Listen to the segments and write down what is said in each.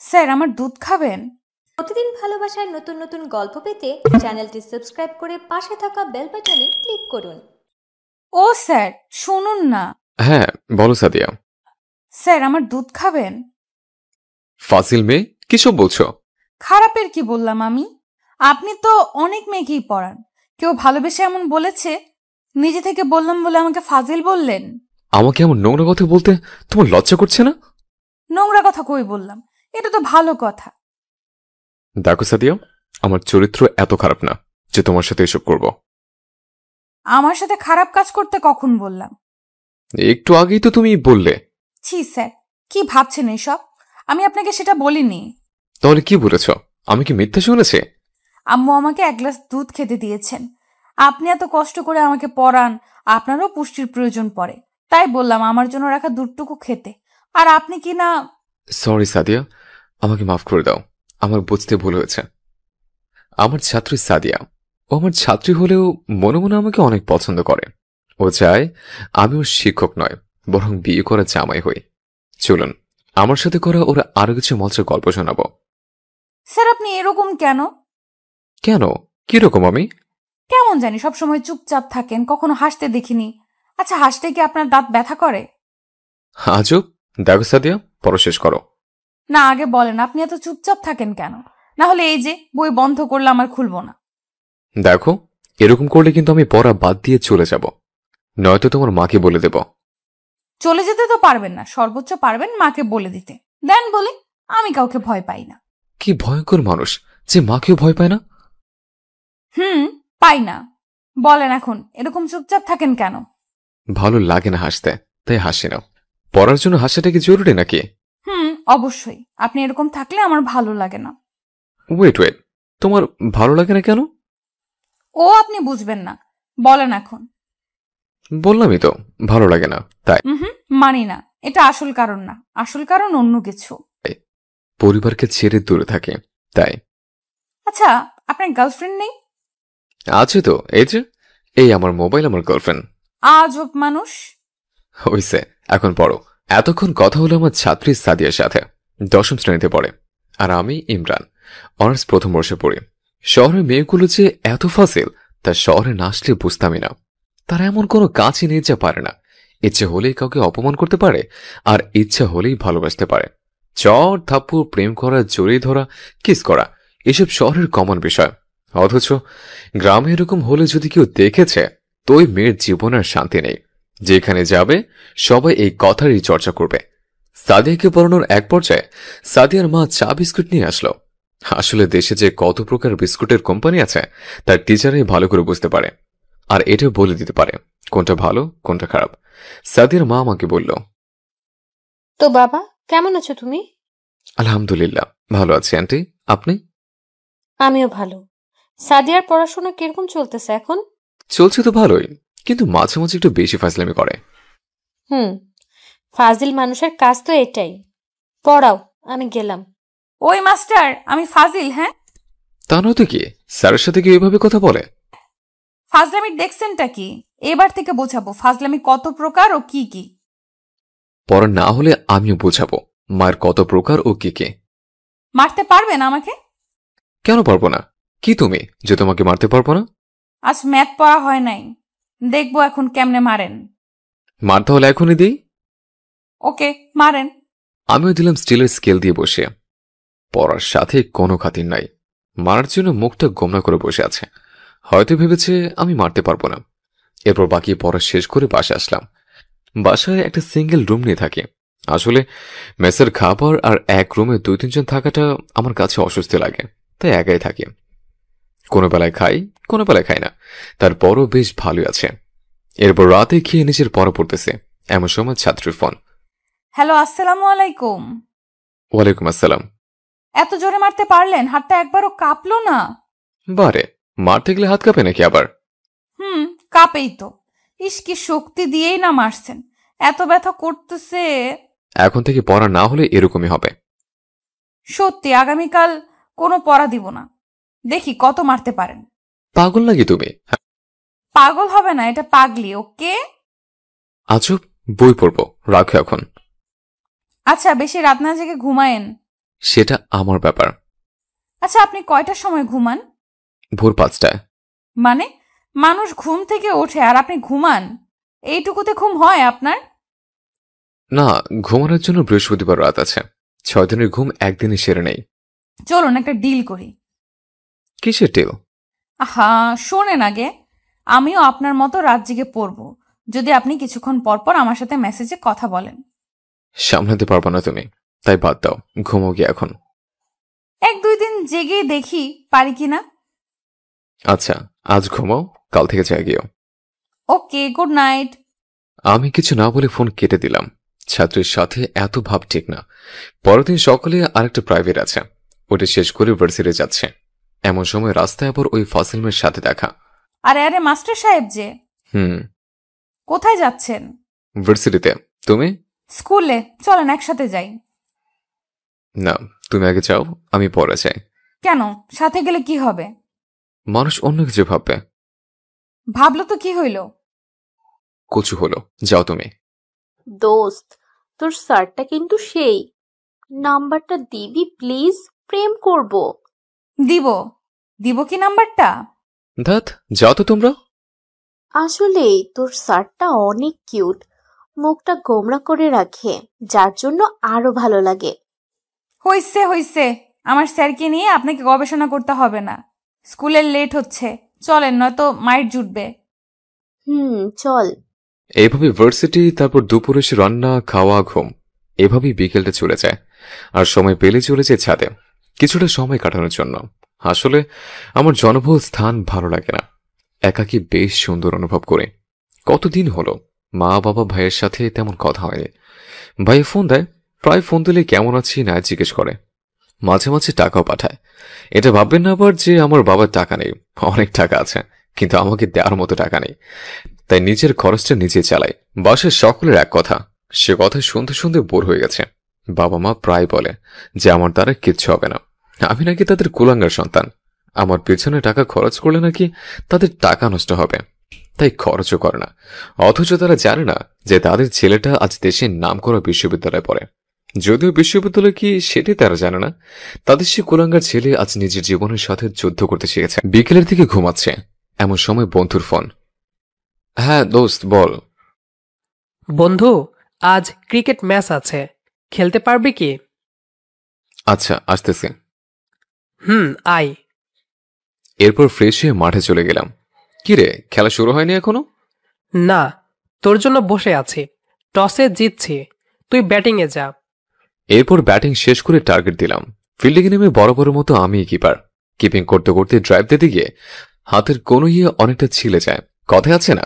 Sir আমার দুধ খাবেন? প্রতিদিন ভালোবাসার নতুন নতুন গল্প পেতে চ্যানেলটি সাবস্ক্রাইব করে পাশে থাকা বেল বাটনে ক্লিক করুন। ও স্যার শুনুন না। হ্যাঁ বলো সাদিয়া। স্যার আমার দুধ খাবেন? ফাজিল মেয়ে, কিসব বলছো? খারাপের কি বললাম আমি? আপনি তো অনেক মেয়েকেই পড়ান, কেউ ভালোবেসে এমন বলেছে? নিজে থেকে বললাম বলে আমাকে ফাজিল বললেন? আমাকে এমন নোংরা কথা বলতে তোমার লজ্জা করছে না? নোংরা কথা কই বললাম, এটা তো ভালো কথা। দেখো সাদিয়া, আমার চরিত্র এত খারাপ না যে তোমার সাথে এসব করব। আমার সাথে খারাপ কাজ করতে কখন বললাম? একটু আগেই তো তুমি বললে। ছি স্যার, কি ভাবছেন এসব? আমি আপনাকে সেটা বলিনি। তাহলে কি বলেছ? আমি কি মিথ্যা শুনেছি? আম্মু আমাকে এক গ্লাস দুধ খেতে দিয়েছেন। আপনি এত কষ্ট করে আমাকে পড়ান, আপনারও পুষ্টির প্রয়োজন পড়ে, তাই বললাম আমার জন্য রাখা দুধটুকু খেতে। আর আপনি কি না। সরি সাদিয়া, আমাকে মাফ করে দাও, আমার বুঝতে ভুল হয়েছে। আমার ছাত্রী সাদিয়া, ও আমার ছাত্রী হলেও মনে মনে আমাকে অনেক পছন্দ করে। ও চায় আমি ওর শিক্ষক নয়, বরং বিয়ে করা জামাই হই। চলুন আমার সাথে করা ওরা আরো কিছু মজার গল্প শোনাবো। স্যার আপনি এরকম কেন? কেন? কিরকম আমি? কেমন জানি সবসময় চুপচাপ থাকেন, কখনো হাসতে দেখিনি। আচ্ছা, হাসতে কি আপনার দাঁত ব্যথা করে? আজব। দেখো সাদিয়া, পড়া শেষ করো। না, আগে বলেন আপনি এত চুপচাপ থাকেন কেন? না হলে এই যে বই বন্ধ করলে আমার খুলবো না। দেখো, এরকম করলে কিন্তু আমি পড়া বাদ দিয়ে চলে যাব, নয়তো তোমার মাকে বলে দেব। চলে যেতে তো পারবেন না, সর্বোচ্চ পারবেন মাকে বলে দিতে। দেন বলে, আমি কাউকে ভয় পাই না। কি ভয়ঙ্কর মানুষ যে মাকেও ভয় পায় না। পাই না। বলেন এখন এরকম চুপচাপ থাকেন কেন? ভালো লাগে না হাসতে, তাই হাসি না। পড়ার জন্য হাসাটা কি জরুরি নাকি? অবশ্যই, আপনি এরকম থাকলে আমার ভালো লাগে না। ওয়েট ওয়েট, তোমার ভালো লাগে না কেন? ও আপনি বুঝবেন না, বলেন এখন। বললামই তো ভালো লাগে না, তাই। মানি না, এটা আসল কারণ না, আসল কারণ অন্য কিছু। পরিবারকে ছেড়ে দূরে থাকে, তাই। আচ্ছা, আপনার গার্লফ্রেন্ড নেই? আছে তো, এই যে এই আমার মোবাইল আমার গার্লফ্রেন্ড। আজব মানুষ। হইছে, এখন পড়ো। এতক্ষণ কথা হলো আমার ছাত্রী সাদিয়ার সাথে, 10ম শ্রেণীতে পড়ে। আর আমি ইমরান, অনার্স প্রথম বর্ষে পড়ি। শহরের মেয়েগুলো যে এত ফাসিল তা শহরে না আসলে বুঝতামই না। তারা এমন কোনো কাজই নেই যা পারে না। ইচ্ছে হলেই কাউকে অপমান করতে পারে, আর ইচ্ছা হলেই ভালোবাসতে পারে। চর থাপ্পড়, প্রেম করা, জড়িয়ে ধরা, কিস করা, এসব শহরের কমন বিষয়। অথচ গ্রামে এরকম হলে যদি কেউ দেখেছে, তো ওই মেয়ের জীবন আর শান্তি নেই। যেখানে যাবে সবাই এই কথারই চর্চা করবে। সাদিয়াকে পড়ানোর এক পর্যায়ে সাদিয়ার মা চা বিস্কুট নিয়ে আসলো। আসলে দেশে যে কত প্রকার বিস্কুটের কোম্পানি আছে তার টিচারই ভালো করে বুঝতে পারে, আর এটা বলে দিতে পারে কোনটা ভালো কোনটা খারাপ। সাদিয়ার মা আমাকে বলল, তো বাবা, কেমন আছো তুমি? আলহামদুলিল্লাহ ভালো আছি আন্টি, আপনি? আমিও ভালো। সাদিয়ার পড়াশোনা কিরকম চলতেছে এখন? চলছে তো ভালোই, কিন্তু মাঝে মাঝে একটু বেশি ফাজলামি করে। ফাজিল মানুষের কাজ তো এটাই। পড়াও, আমি গেলাম। ওই মাস্টার, আমি ফাজিল? হ্যাঁ, তা নয়তো কি, স্যারের সাথে কি এভাবে কথা বলে? ফাজলামির দেখছেনটা কি? এবার থেকে বোঝাবো ফাজলামি কত প্রকার ও কি কি। পড়া না হলে আমিও বোঝাবো মায়ের কত প্রকার ও কি কি। মারতে পারবেন আমাকে? কেন পারবো না? কি তুমি যে তোমাকে মারতে পারবো না? আজ ম্যাথ পড়া হয় নাই, দেখবো এখন কেমনে মারেন। মারতে হলে এখনই দিই। ওকে, মারেন। আমিও দিলাম স্টিলের স্কেল দিয়ে বসে। পড়ার সাথে কোনো খাতির নাই, মারার জন্য মুখটা গোমরা করে বসে আছে। হয়তো ভেবেছে আমি মারতে পারবো না। এরপর বাকি পড়া শেষ করে বাসায় আসলাম। বাসায় একটা সিঙ্গেল রুম নিয়ে থাকি। আসলে মেসের খাবার আর এক রুমে 2-3 জন থাকাটা আমার কাছে অস্বস্তি লাগে, তাই একাই থাকি। কোনো বেলায় খাই, কোনো বেলায় খাই না, তারপরও বেশ ভালোই আছে। এরপর রাতে খেয়ে নিজের পড়া পড়তেছে, এমন সময় ছাত্রীর ফোন। হ্যালো, আসসালামু আলাইকুম। ওয়ালাইকুম আসসালাম। এত জোরে মারতে পারলেন? হাতটা একবারও কাঁপলো না? বারে, মারতে গেলে হাত কাঁপে নাকি আবার? কাঁপেই তো। ইস, কি শক্তি দিয়েই না মারছেন, এত ব্যথা করতেছে। এখন থেকে পড়া না হলে এরকমই হবে। সত্যি আগামীকাল কোনো পড়া দিব না, দেখি কত মারতে পারেন। পাগল নাকি তুমি? পাগল হবে না, এটা পাগলি। ওকে, আজব, বই পড়বো, রাখো এখন। আচ্ছা বেশি রাত না জেগে ঘুমায়েন। সেটা আমার ব্যাপার। আচ্ছা, আপনি কয়টার সময় ঘুমান? ভোর 5টায়। মানে মানুষ ঘুম থেকে ওঠে আর আপনি ঘুমান? এইটুকুতে ঘুম হয় আপনার? না, ঘুমানোর জন্য বৃহস্পতিবার রাত আছে। 6 দিনের ঘুম একদিনে সেরে নেই। চলুন একটা ডিল করি। কিসের টেল? আহা, শোনেন আগে, আমিও আপনার মতো রাত জেগে পড়ব যদি আপনি কিছুক্ষণ পর পর আমার সাথে মেসেজে কথা বলেন। সামলাতে পারবো না তুমি, তাই বাদ দাও, ঘুমো গিয়ে এখন। 1-2 দিন জেগে দেখি পারি কিনা। আচ্ছা, আজ ঘুমাও, কাল থেকে জাগিও। ওকে, গুড নাইট। আমি কিছু না বলে ফোন কেটে দিলাম। ছাত্রীর সাথে এত ভাব ঠিক না। পরের দিন সকালে আরেকটা প্রাইভেট আছে, ওটা শেষ করে ভার্সিটি যাচ্ছে। এমন সময় রাস্তায় আবার ওই ফাসিল মেয়ের সাথে দেখা। আরে আরে, মাস্টার সাহেব যে। কোথায় যাচ্ছেন? ভার্সিটিতে। তুমি? স্কুলে। চলেন একসাথে যাই। না, তুমি আগে যাও, আমি পরে যাই। কেন? সাথে গেলে কি হবে? মানুষ অন্য কিছু ভাববে। ভাবলো তো কি হইল? কচু হলো, যাও তুমি। দোস্ত, তোর স্যারটা কিন্তু সেই। নাম্বারটা দিবি প্লিজ, প্রেম করব। দিব। দিব কি নাম্বারটা? ধাত, যাও তো তোমরা। আসলে তোর স্যারটা অনেক কিউট, মুখটা গোমড়া করে রাখে, যার জন্য আরো ভালো লাগে। হইছে হইছে, আমার স্যারকে নিয়ে আপনাকে গবেষণা করতে হবে না। স্কুলের লেট হচ্ছে, চলেন নয়তো মাইট জুটবে। চল। এইভাবে ভার্সিটি, তারপর দুপুরে এসে রান্না, খাওয়া, ঘুম, এভাবেই বিকেলটা চলে যায়। আর সময় পেলে চলে যায় ছাদে কিছুটা সময় কাটানোর জন্য। আসলে আমার জনবহুল স্থান ভালো লাগে না, একাকী বেশ সুন্দর অনুভব করে। কতদিন হলো মা বাবা ভাইয়ের সাথে তেমন কথা হয়নি। ভাই ফোন দেয়, প্রায় ফোন দিলে কেমন আছি না জিজ্ঞেস করে, মাঝে মাঝে টাকাও পাঠায়। এটা ভাববেন না আবার যে আমার বাবার টাকা নেই, অনেক টাকা আছে, কিন্তু আমাকে দেওয়ার মতো টাকা নেই। তাই নিজের খরচটা নিজে চালাই। বাসার সকলের এক কথা, সে কথা শুনতে শুনতে বোর হয়ে গেছে। বাবা মা প্রায় বলে যে আমার দ্বারা কিচ্ছু হবে না, আমি নাকি তাদের কুলাঙ্গার সন্তান। আমার পেছনে টাকা খরচ করলে নাকি তাদের টাকা নষ্ট হবে, তাই খরচও করে না। অথচ তারা জানে না যে তাদের ছেলেটা আজ দেশের নামকরা বিশ্ববিদ্যালয়ে পড়ে। যদিও বিশ্ববিদ্যালয় কি সেটি তারা জানে না। তাদের সে কুলাঙ্গার ছেলে আজ নিজের জীবনের সাথে যুদ্ধ করতে শিখেছে। বিকেলের দিকে ঘুমাচ্ছে, এমন সময় বন্ধুর ফোন। হ্যাঁ দোস্ত, বল। বন্ধু, আজ ক্রিকেট ম্যাচ আছে, খেলতে পারবি কি? আচ্ছা, আসতেছি। আয়। এরপর ফ্রেশ হয়ে মাঠে চলে গেলাম। কিরে, খেলা শুরু হয়নি এখনো? না, তোর জন্য বসে আছি, টসে জিতছি, তুই ব্যাটিংয়ে যা। এরপর ব্যাটিং শেষ করে টার্গেট দিলাম। ফিল্ডিংয়ে নেমে বরাবরের মতো আমি কিপার। কিপিং করতে করতে ড্রাইভ দিতে গিয়ে হাতের কোনো অনেকটা ছিলে যায়। কথায় আছে না,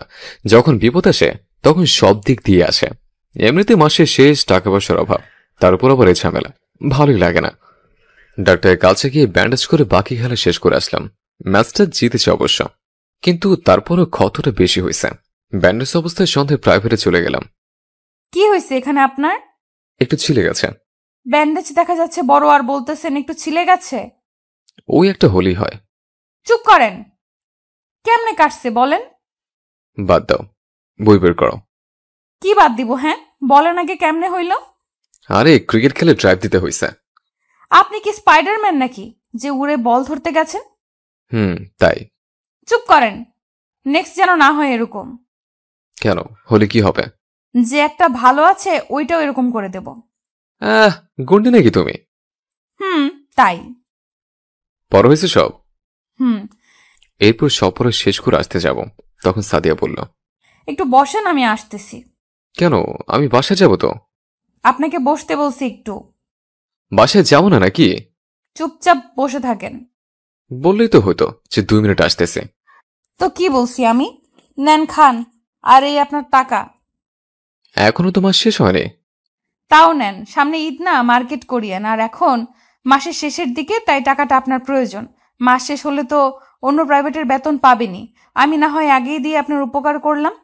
যখন বিপদ আসে তখন সব দিক দিয়ে আসে। এমনিতে মাসের শেষ, টাকা পয়সার অভাব, তার উপর আবার এই ঝামেলা, ভালোই লাগে না। ডাক্তারের কাছে গিয়ে ব্যান্ডেজ করে বাকি খেলা শেষ করে আসলাম। ম্যাচটা জিতেছে অবশ্য, কিন্তু তারপরও ক্ষতটা বেশি হয়েছে। ব্যান্ডেজ অবস্থায় সন্ধ্যায় প্রাইভেটে চলে গেলাম। কি হয়েছে এখানে আপনার? একটু ছিলে গেছে। ব্যান্ডেজ দেখা যাচ্ছে বড়, আর বলতেছেন একটু ছিলে গেছে। ওই একটা হলেই হয়। চুপ করেন। কেমনে কাটছে বলেন? বাদ দাও, বই বের করো। কি বাদ দিব? হ্যাঁ বলেন আগে, কেমনে হইল? আরে ক্রিকেট খেলে ড্রাইভ দিতে হয়েছে। আপনি কি স্পাইডারম্যান নাকি যে উড়ে বল ধরতে গেছেন? তাই। চুপ করেন, নেক্সট যেন না হয় এরকম। কেন, হলে কি হবে? যে একটা ভালো আছে ওইটাও এরকম করে দেব। গুন্ডি নাকি তুমি? তাই। বড় হয়েছে সব। হুম। এরপর সব পড়া শেষ করে আসতে যাব, তখন সাদিয়া বলল, একটু বসেন, আমি আসতেছি। কেন, আমি বাসায় যাব তো। আপনাকে বসতে বলছি একটু। বাসায় যাবো না নাকি? চুপচাপ বসে থাকেন। বললেই তো হতো যে 2 মিনিট আসতেছে। তো কি বলছি আমি? নেন খান, আর এই আপনার টাকা। এখনো তো মাস শেষ হয়নি। তাও নেন, সামনে ঈদ না, মার্কেট করিয়েন। আর এখন মাসের শেষের দিকে, তাই টাকাটা আপনার প্রয়োজন। মাস শেষ হলে তো অন্য প্রাইভেটের বেতন পাবেনি, আমি না হয় আগেই দিয়ে আপনার উপকার করলাম।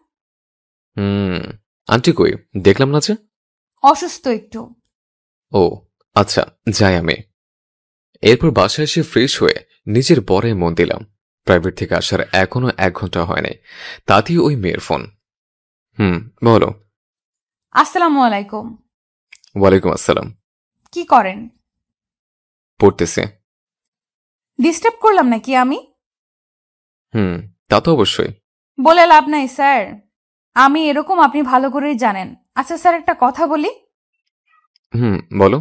আন্টি কই, দেখলাম না যে। অসুস্থ একটু। ও আচ্ছা, যাই আমি। এরপর বাসায় এসে ফ্রেশ হয়ে নিজের পরে মন দিলাম। প্রাইভেট থেকে আসার এখনো 1 ঘন্টা হয় নাই, তাতেই ওই মেয়ের ফোন। বলো। আসসালামু আলাইকুম। ওয়ালাইকুম আসসালাম। কি করেন? পড়তেছে। ডিস্টার্ব করলাম নাকি আমি? তা তো অবশ্যই। বলে লাভ নাই স্যার, আমি এরকম আপনি ভালো করেই জানেন। আচ্ছা স্যার, একটা কথা বলি। বলো।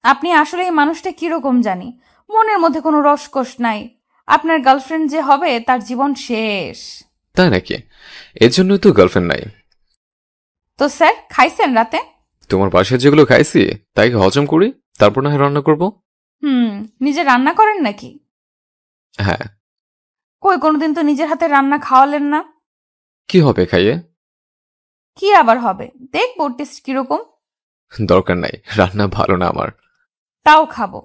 আপনি আসলে এই মানুষটা কিরকম জানি, মনের মধ্যে কোনো রসকস নাই। আপনার গার্লফ্রেন্ড যে হবে তার জীবন শেষ। তাই নাকি? এর জন্য তো গার্লফ্রেন্ড নাই। তো স্যার, খাইছেন রাতে? তোমার বাসায় যেগুলো খাইছি তাই হজম করি, তারপর না হয় রান্না করব। নিজে রান্না করেন নাকি? হ্যাঁ। কই, কোনোদিন তো নিজের হাতে রান্না খাওয়ালেন না। কি হবে খাইয়ে? কি আবার হবে, দেখবো টেস্ট কিরকম। দরকার নাই, রান্না ভালো না আমার। তাও খাবো।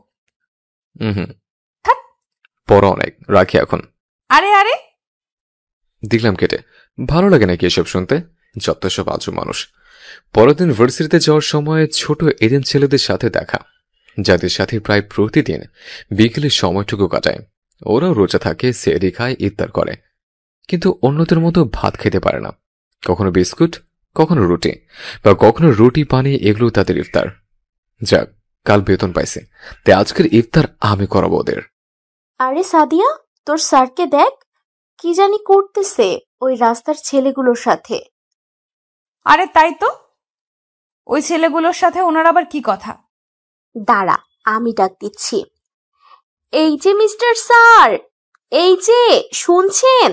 হুম। থাক। পড়া অনেক, রাখি এখন। আরে আরে, দেখলাম কেটে। ভালো লাগে নাকি এসব শুনতে? যত সব আজব মানুষ। পরের দিন ভার্সিটিতে যাওয়ার সময় ছোট এদেন ছেলেদের সাথে দেখা, যাদের সাথে প্রায় প্রতিদিন বিকেলের সময়টুকু কাটায়। ওরাও রোজা থাকে, সেহরি খায়, ইফতার করে, কিন্তু অন্যদের মতো ভাত খেতে পারে না। কখনো বিস্কুট, কখনো রুটি, বা কখনো রুটি পানি, এগুলো তাদের ইফতার। যাক, কাল বেতন পাইছে, তাই আজকের ইফতার আমি করাবো ওদের। আরে সাদিয়া, তোর স্যারকে দেখ, কি জানি করতেছে ওই রাস্তার ছেলেগুলোর সাথে। আরে তাই তো, ওই ছেলেগুলোর সাথে ওনার আবার কি কথা? দাঁড়া, আমি ডাক দিচ্ছি। এই যে মিস্টার স্যার, এই যে শুনছেন?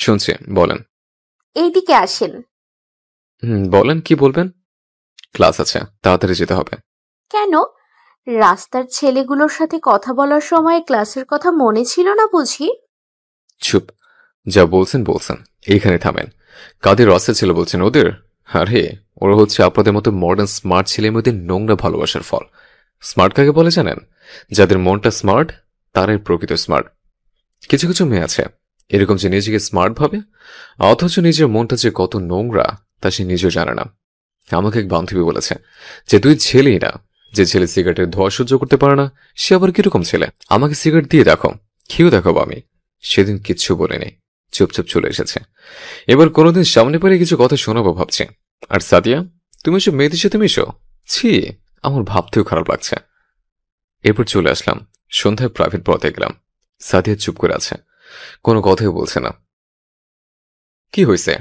শুনছি, বলেন। এইদিকে আসেন। বলেন, কি বলবেন? ক্লাস আছে, তাড়াতাড়ি যেতে হবে। কেন, রাস্তার ছেলেগুলোর সাথে কথা বলার সময় ক্লাসের কথা মনে ছিল না বুঝি? চুপ, যা বলছেন বলছেন, এইখানে থামেন। কাদের রাস্তা ছিল বলছেন ওদের? আরে ওরা হচ্ছে আপনাদের মতো মডার্ন স্মার্ট ছেলের মধ্যে নোংরা ভালোবাসার ফল। স্মার্ট কাকে বলে জানেন? যাদের মনটা স্মার্ট তারাই প্রকৃত স্মার্ট। কিছু কিছু মেয়ে আছে এরকম, যে নিজেকে স্মার্ট ভাবে, অথচ নিজের মনটা যে কত নোংরা তা সে নিজেও জানে না। আমাকে এক বান্ধবী বলেছে যে তুই ছেলেই না, যে ছেলে সিগারেটের ধোঁয়া সহ্য করতে পারে না সে আবার কিরকম ছেলে। আমাকে সিগারেট দিয়ে দেখো, খেয়েও দেখাবো আমি। সেদিন কিচ্ছু বলেনি, চুপচাপ চলে এসেছে। এবার কোনোদিন সামনে পেলে কিছু কথা শোনাবো ভাবছি। আর সাদিয়া, তুমি সব মেয়েদের সাথে মিশো? ছি, আমার ভাবতেও খারাপ লাগছে। এরপর চলে আসলাম, সন্ধ্যায় প্রাইভেট পড়াতে গেলাম। সাদিয়া চুপ করে আছে, কোনো কথাই বলছে না। কি হয়েছে?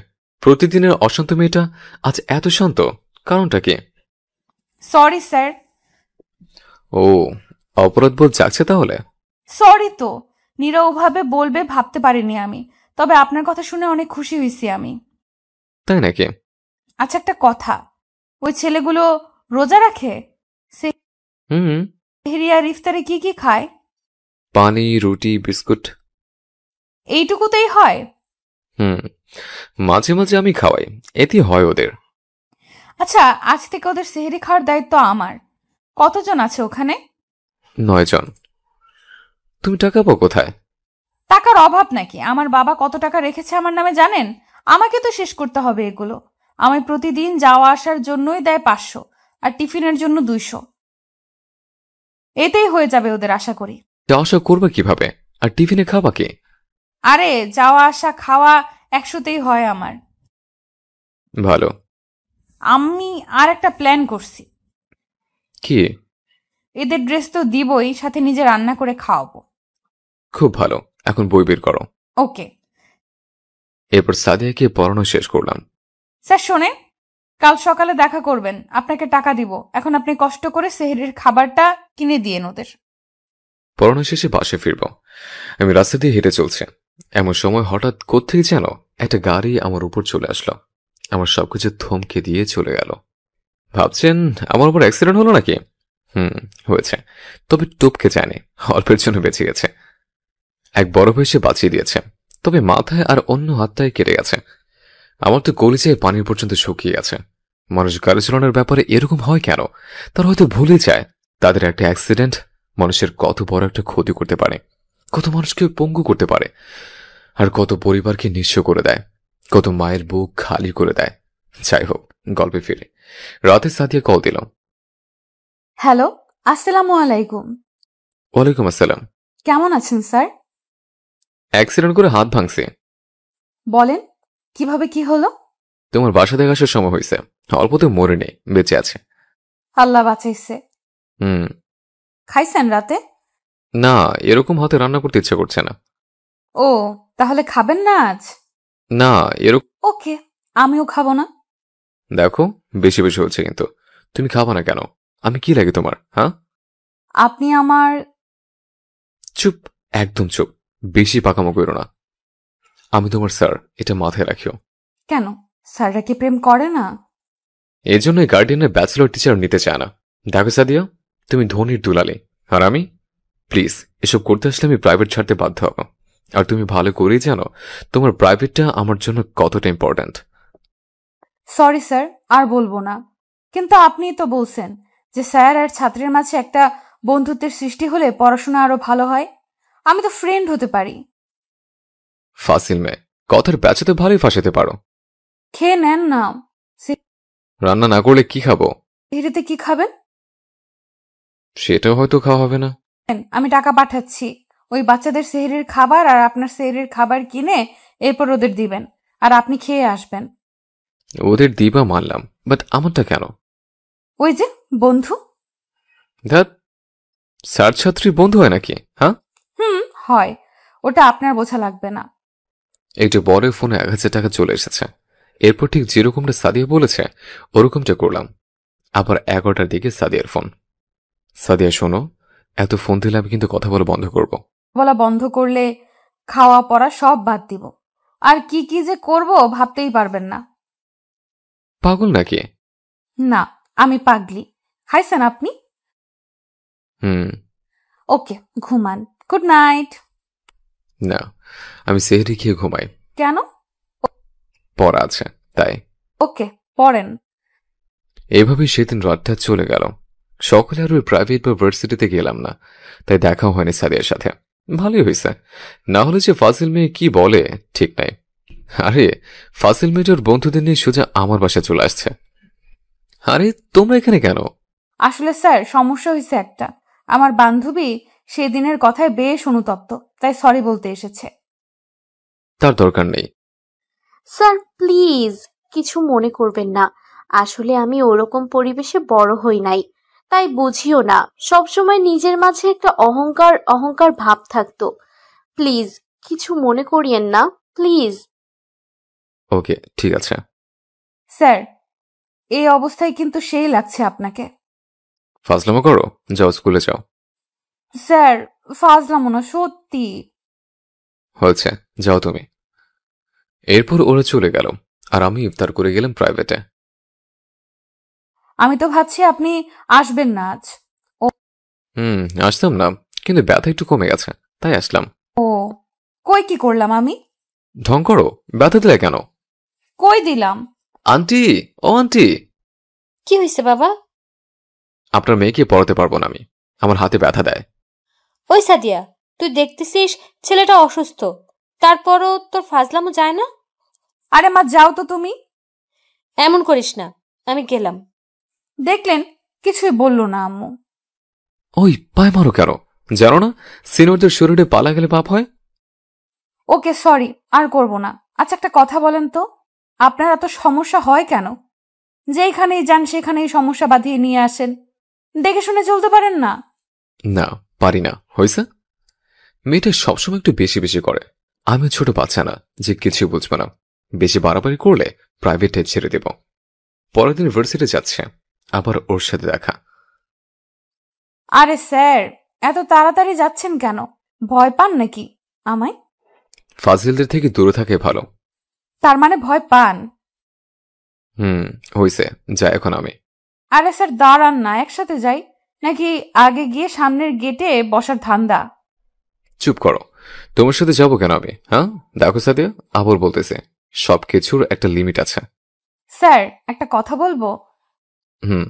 প্রতিদিনের অশান্ত মেয়েটা আজ এত শান্ত, কারণটা কি? Sorry sir. ও, অপরাধবোধ জাগছে তাহলে? সরি তো, নীরবভাবে বলবে ভাবতে পারিনি আমি, তবে আপনার কথা শুনে অনেক খুশি হয়েছি আমি। তাই নাকি? আচ্ছা একটা কথা, ওই ছেলেগুলো রোজা রাখে? সেহরি আর ইফতারে কি কি খায়? পানি, রুটি, বিস্কুট। এইটুকুতেই হয়? মাঝে মাঝে আমি খাওয়াই, এতে হয় ওদের। আচ্ছা, আজ থেকে ওদের সেহরি খাওয়ার দায়িত্ব আমার। কতজন আছে ওখানে? 9 জন। তুমি টাকা পাও কোথায়? টাকার অভাব নাকি? আমার বাবা কত টাকা রেখেছে আমার নামে জানেন? আমাকে তো শেষ করতে হবে এগুলো। আমি প্রতিদিন যাওয়া আসার জন্যই দেয় 500, আর টিফিনের জন্য 200। এতেই হয়ে যাবে ওদের, আশা করি। আশা করবে কিভাবে? আর টিফিনে খাবা কি? আরে যাওয়া আসা খাওয়া 100তেই হয় আমার। ভালো। আমি আর একটা প্ল্যান করছি। কি? এদের ড্রেস তো দিবই, সাথে নিজে রান্না করে খাওয়াবো। খুব ভালো, এখন বই বের করো। ওকে। এরপর সাদিয়াকে পড়ানো শেষ করলাম। স্যার শোনেন, কাল সকালে দেখা করবেন, আপনাকে টাকা দিব। এখন আপনি কষ্ট করে সেহরির খাবারটা কিনে দিয়েন ওদের। পড়ানো শেষে বাসে ফিরব। আমি রাস্তা দিয়ে হেঁটে চলছি, এমন সময় হঠাৎ কোত্থেকে যেন একটা গাড়ি আমার উপর চলে আসলো। আমার সবকিছু থমকে দিয়ে চলে গেল। ভাবছেন আমার উপর অ্যাক্সিডেন্ট হলো নাকি? হয়েছে, তবে টপকে যায়নি, অল্পের জন্য বেঁচে গেছে। এক বড় ভাই সে বাঁচিয়ে দিয়েছে, তবে মাথায় আর অন্য হাতটায় কেটে গেছে। আমার তো কলিজায় পানির পর্যন্ত শুকিয়ে গেছে। মানুষ গাড়ি চালানোর ব্যাপারে এরকম হয় কেন? তারা হয়তো ভুলে যায় তাদের একটা অ্যাক্সিডেন্ট মানুষের কত বড় একটা ক্ষতি করতে পারে, কত মানুষকে পঙ্গু করতে পারে, আর কত পরিবারকে নিঃস্ব করে দেয়, কত মায়ের বুক খালি করে দেয়। যাই হোক, গল্পে ফিরে। রাতে সাদিয়া কল দিল। হ্যালো, আসসালামু আলাইকুম। ওয়ালাইকুম আসসালাম। কেমন আছেন স্যার? অ্যাক্সিডেন্ট করে হাত ভাঙছে। বলেন, কিভাবে কি হলো? তোমার বাসা থেকে আসার সময় হয়েছে, অল্পতে মরে নেই, বেঁচে আছে। আল্লাহ বাঁচাইছে। খাইছেন রাতে? না, এরকম হাতে রান্না করতে ইচ্ছে করছে না। ও, তাহলে খাবেন না আজ? না, এরকম। ওকে, আমিও খাবো না। দেখো, বেশি বেশি হচ্ছে কিন্তু। তুমি খাবা না কেন? আমি কি লাগে তোমার, হ্যাঁ? আপনি আমার... চুপ, একদম চুপ। বেশি পাকামো করো না। আমি তোমার স্যার, এটা মাথায় রাখিও। কেন, স্যাররা কি প্রেম করে না? এই জন্যই গার্ডিয়ানের ব্যাচেলর টিচার নিতে চায় না। দেখো সাদিয়া, তুমি ধনির দুলালি, আর আমি? প্লিজ, এসব করতে আসলে আমি প্রাইভেট ছাড়তে বাধ্য হব। আর তুমি ভালো করেই জানো তোমার প্রাইভেটটা আমার জন্য কতটা ইম্পর্ট্যান্ট। সরি স্যার, আর বলবো না। কিন্তু আপনিই তো বলছেন যে স্যার আর ছাত্রের মাঝে একটা বন্ধুত্বের সৃষ্টি হলে পড়াশোনা আরো ভালো হয়। আমি তো ফ্রেন্ড হতে পারি। ফাসিল মেয়ে, কথার প্যাচাতে ভালোই ফাঁসাতে পারো। খেয়ে নেন না। রান্না না করলে কি খাবো? সিঁড়িতে কি খাবেন? সেটাও হয়তো খাওয়া হবে না। আমি টাকা পাঠাচ্ছি। ওই বাচ্চাদের সেহরির খাবার আর আপনার সেহরির খাবার কিনে এরপর ওদের দিবেন, আর আপনি খেয়ে আসবেন। ওদের দিবা মানলাম, বাট আমারটা কেন? ওই যে বন্ধু। ধ্যাত, স্যার ছাত্রী বন্ধু হয় নাকি, হ্যাঁ? হয়, ওটা আপনার বোঝা লাগবে না। একটু বড় ফোনে 1,000 টাকা চলে এসেছে। এরপর ঠিক যেরকমটা সাদিয়া বলেছে ওরকমটা করলাম। আবার 11টার দিকে সাদিয়ার ফোন। সাদিয়া শোনো, এত ফোন দিলে আমি কিন্তু কথা বলা বন্ধ করব। বলা বন্ধ করলে খাওয়া পড়া সব বাদ দিব। আর কি কি যে করব ভাবতেই পারবেন না। পাগল নাকি? না, আমি পাগলি। খাইছেন আপনি? ওকে, ঘুমান। Good night. না, আমি সেহরি খেয়ে ঘুমাই। কেন? পড়া আছে তাই। ওকে, পড়েন। এভাবেই সেদিন রাতটা চলে গেল। সকালে আর ওই প্রাইভেট বা ভার্সিটিতে গেলাম না, তাই দেখাও হয়নি সাদিয়ার সাথে। ভালোই হয়েছে, না হলে যে ফাসিল মেয়ে কি বলে ঠিক নাই। আরে, ফাসিল মেয়েটার বন্ধুদের নিয়ে সোজা আমার বাসায় চলে আসছে। আরে, তোমরা এখানে কেন? আসলে স্যার, সমস্যা হয়েছে একটা। আমার বান্ধবী সেদিনের কথায় বেশ অনুতপ্ত, তাই সরি বলতে এসেছে। তার দরকার নেই। স্যার প্লিজ, কিছু মনে করবেন না। আসলে আমি ওরকম পরিবেশে বড় হই নাই, তাই বুঝিও না। সবসময় নিজের মাঝে একটা অহংকার অহংকার ভাব থাকতো। প্লিজ, কিছু মনে করিয়েন না, প্লিজ। ওকে, ঠিক আছে। স্যার, এই অবস্থায় কিন্তু সেই লাগছে আপনাকে। ফাজলামো করো, যাও স্কুলে যাও। স্যার, ফাজলামো না, সত্যি। হয়েছে, যাও তুমি। এরপর ওরা চলে গেল, আর আমি ইফতার করে গেলাম প্রাইভেটে। আমি তো ভাবছি আপনি আসবেন না আজ। আসতাম না, কিন্তু ব্যথা একটু কমে গেছে, তাই আসলাম। ও, কই কি করলাম আমি? ঢং করো, ব্যথা দিলে কেন? কই দিলাম? আন্টি, ও আন্টি। কি হয়েছে বাবা? আপনার মেয়েকে পড়াতে পারবো না আমি, আমার হাতে ব্যথা দেয়। ওই সাদিয়া, তুই দেখতেছিস ছেলেটা অসুস্থ, তারপরও তোর ফাজলামো যায় না? আরে মা, যাও তো তুমি। এমন করিস না, আমি গেলাম। দেখলেন, কিছুই বললো না আম্মু। ওই পায়ে মারো কেন? জানো না সিনিয়রদের শরীরে পালা গেলে পাপ হয়? ওকে, সরি, আর করব না। আচ্ছা, একটা কথা বলেন তো, আপনার এত সমস্যা হয় কেন? যেখানেই যান সেখানেই সমস্যা বাঁধিয়ে নিয়ে আসেন। দেখে শুনে চলতে পারেন না? না, পারি না। হয়েছে, মেয়েটা সবসময় একটু বেশি বেশি করে। আমি ছোট বাচ্চা না যে কিছু বুঝবো না। বেশি বাড়াবাড়ি করলে প্রাইভেটে ছেড়ে দেব। পরের দিন ইউনিভার্সিটি যাচ্ছে, আবার ওর সাথে দেখা। আরে স্যার, এত তাড়াতাড়ি যাচ্ছেন কেন? ভয় পান নাকি আমায়? ফাজিলদের থেকে দূরে থাকে ভালো। তার মানে ভয় পান? হয়েছে, যাই এখন আমি। আরে স্যার, দাঁড়ান না, একসাথে যাই নাকি আগে গিয়ে সামনের গেটে বসার ধান্দা? চুপ করো, তোমার সাথে যাবো কেন আমি, হ্যাঁ? দেখো সাদিয়া, আবার বলতেছে, সবকিছুর একটা লিমিট আছে। স্যার, একটা কথা বলবো? হুম।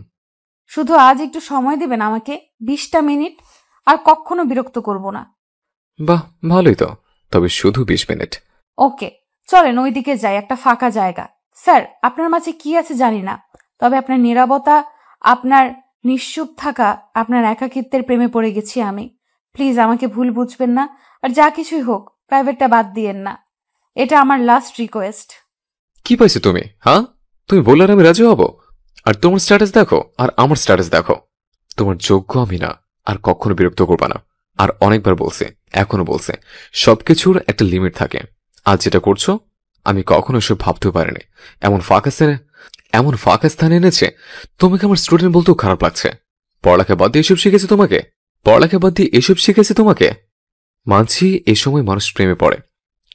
শুধু আজ একটু সময় দিবেন আমাকে, 20টা মিনিট, আর কখনো বিরক্ত করব না। বাহ, ভালোই তো, তবে শুধু 20 মিনিট। ওকে, চলেন ওইদিকে যাই, একটা ফাঁকা জায়গা। স্যার, আপনার মাঝে কি আছে জানি না, তবে আপনার নীরবতা, আপনার নিশ্চুপ থাকা, আপনার একাকিত্বের প্রেমে পড়ে গেছি আমি। প্লিজ আমাকে ভুল বুঝবেন না, আর যা কিছুই হোক প্রাইভেটটা বাদ দিয়েন না। এটা আমার লাস্ট রিকোয়েস্ট। কি পাইছো তুমি, হ্যাঁ? তুমি বললে আমি রাজি হব? আর তোমার স্ট্যাটাস দেখো আর আমার স্ট্যাটাস দেখো। তোমার যোগ্য আমি না, আর কখনো বিরক্ত করবা না। আর অনেকবার বলছে, এখনো বলছে, সবকিছুর একটা লিমিট থাকে। আজ যেটা করছো আমি কখনো এসব ভাবতেও পারিনি। এমন ফাঁকা স্থানে এনেছে, তোমাকে আমার স্টুডেন্ট বলতেও খারাপ লাগছে। পড়ালেখা বাদ দিয়ে এসব শিখেছে তোমাকে। মানছি এই সময় মানুষ প্রেমে পড়ে,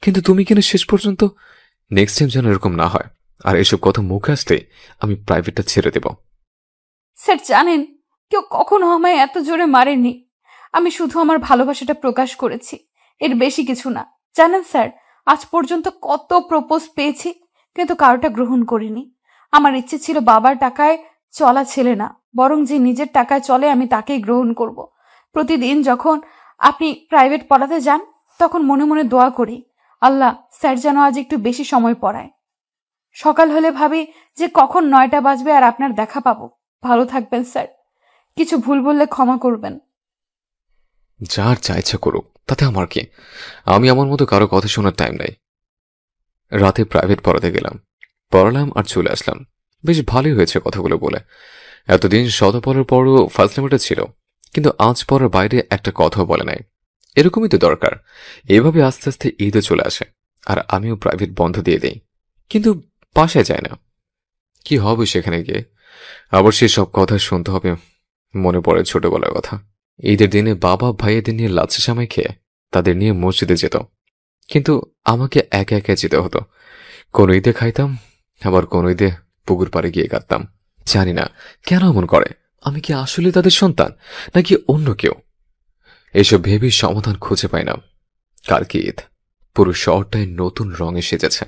কিন্তু তুমি কেন শেষ পর্যন্ত? নেক্সট টাইম যেন এরকম না হয়। আর এসব কথা মুখে আসলে আমি প্রাইভেটটা ছেড়ে দেব। স্যার জানেন, কেউ কখনো আমায় এত জোরে মারেনি। আমি শুধু আমার ভালোবাসাটা প্রকাশ করেছি, এর বেশি কিছু না। জানেন স্যার, আজ পর্যন্ত কত প্রপোজ পেয়েছি, কিন্তু কারোটা গ্রহণ করিনি। আমার ইচ্ছে ছিল বাবার টাকায় চলা ছেলে না, বরং যে নিজের টাকায় চলে আমি তাকেই গ্রহণ করব। প্রতিদিন যখন আপনি প্রাইভেট পড়াতে যান তখন মনে মনে দোয়া করি, আল্লাহ স্যার যেন আজ একটু বেশি সময় পড়ায়। সকাল হলে ভাবি যে কখন 9টা বাজবে আর আপনার দেখা পাবো। ভালো থাকবেন স্যার, কিছু ভুল বললে ক্ষমা করবেন। যার যা ইচ্ছা করুক, তাতে আমার কি? আমি আমার মতো কারো কথা শোনার টাইম নাই। রাতে প্রাইভেট পড়াতে গেলাম, পড়ালাম আর চলে আসলাম। বেশ ভালোই হয়েছে কথাগুলো বলে। এতদিন শত পড়ার পরও ফাজলামিটা ছিল, কিন্তু আজ পড়ার বাইরে একটা কথাও বলে নাই। এরকমই তো দরকার। এভাবে আস্তে আস্তে ঈদও চলে আসে, আর আমিও প্রাইভেট বন্ধ দিয়ে দেই, কিন্তু বাসায় যায় না। কি হবে সেখানে গিয়ে? আবার সে সব কথা শুনতে হবে। মনে পড়ে ছোটবেলার কথা। ঈদের দিনে বাবা ভাইয়েদের নিয়ে লাচ্ছা সামাই খেয়ে তাদের নিয়ে মসজিদে যেত, কিন্তু আমাকে একা একা যেতে হতো। কোন ঈদে খাইতাম, আবার কোন ঈদে পুকুর পাড়ে গিয়ে কাঁদতাম। জানি না কেন এমন করে। আমি কি আসলে তাদের সন্তান, নাকি অন্য কেউ? এসব ভেবে সমাধান খুঁজে পাই না। কালকে ঈদ, পুরো শহরটায় নতুন রঙে সেজেছে।